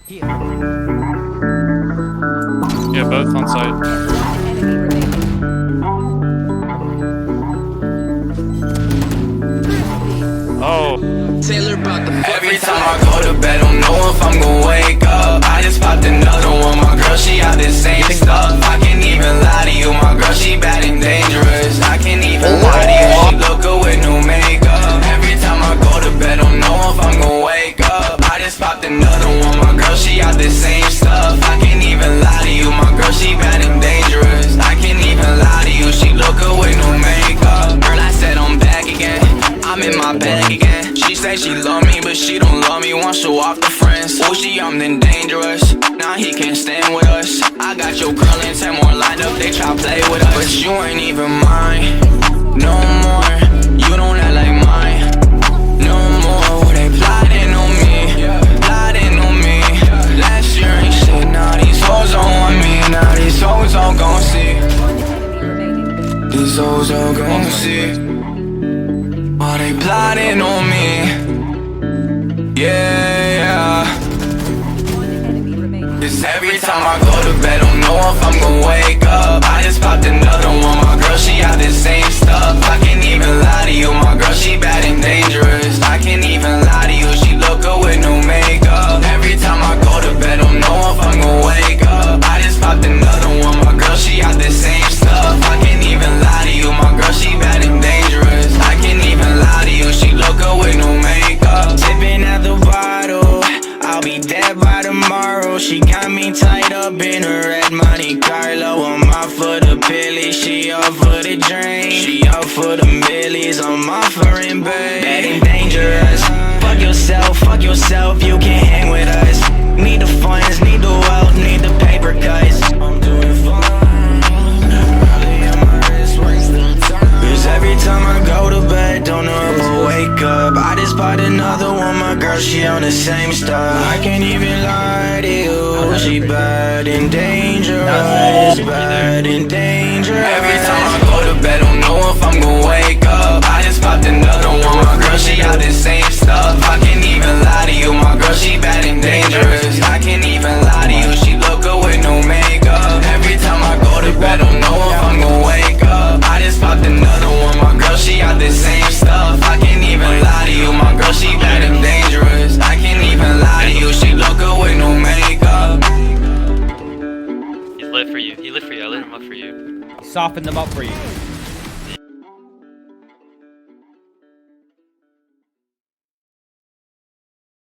Yeah, both on site. Oh. Taylor about the every time I go to bed, don't know if I'm gonna wake up. I just popped another one, my girl, she out this same stuff. I can't even lie to you, my girl, she bad and dangerous. I can't even lie to you, she look good with no makeup. Every time I go to bed, don't know if I'm gonna wake up. I just popped another one, my girl, she out this same stuff. I can't even lie to you, my girl, she bad and dangerous. I can't even lie to you, she look good with no makeup. Girl, I said I'm back again, I'm in my bag again. She say she love me, but she don't love me. Want show off the friends. Oh, she young then dangerous. Now he can't stand with us. I got your girl and 10 more lined up. They try play with us, but you ain't even mine. No more. You don't act like mine. No more. They plotting on me. Plotting on me. Last year ain't shit. Now these hoes don't want me. Now these hoes all gon' see. These hoes all gon' see. Oh, they plotting on me. Yeah. Cause every time I go to bed, don't know if I'm gonna wake up. I just popped another one, my girl, she out this same stuff. I can't even lie to you, my girl, she bad and dangerous. I can't even lie to you, she look good with no makeup. Every time I go to bed, don't know if I'm gonna wake up. I just popped another one, my girl, she out this same stuff. I can't even lie to you, my girl, she bad and dangerous. I can't even lie to you, she look good with no makeup. Sipping at the bottle, I'll be dead by tomorrow. She got me tied up in a red Monte Carlo. I'm out for the pilly, she up for the drink. She up for the millies, I'm offering babe. Bad and dangerous, fuck yourself, you can't hang with us. Need the funds, need the wealth, need the paper cuts. I'm doing fine, probably on my wrist, waste the time. Cause every time I go to bed, don't know if I'll wake up. I just bought another one, my girl, she on the same stuff. I can't even lie to you, she bad and dangerous. Bad and dangerous. Every time I go to bed, don't know if I'm gonna wake up. I just popped another one, my girl, she out this same stuff. I can't even lie to you, my girl, she bad and dangerous. I can't even lie to you, she look good with no makeup. Every time I go to bed, don't know if I'm gonna wake up. I just popped another one, my girl, she out this same stuff. I can't even lie to you, my girl, she bad and dangerous. I can't even lie to you, she look good with no makeup. He lit for you. He lit for you. I lit him up for you. Soften them up for you.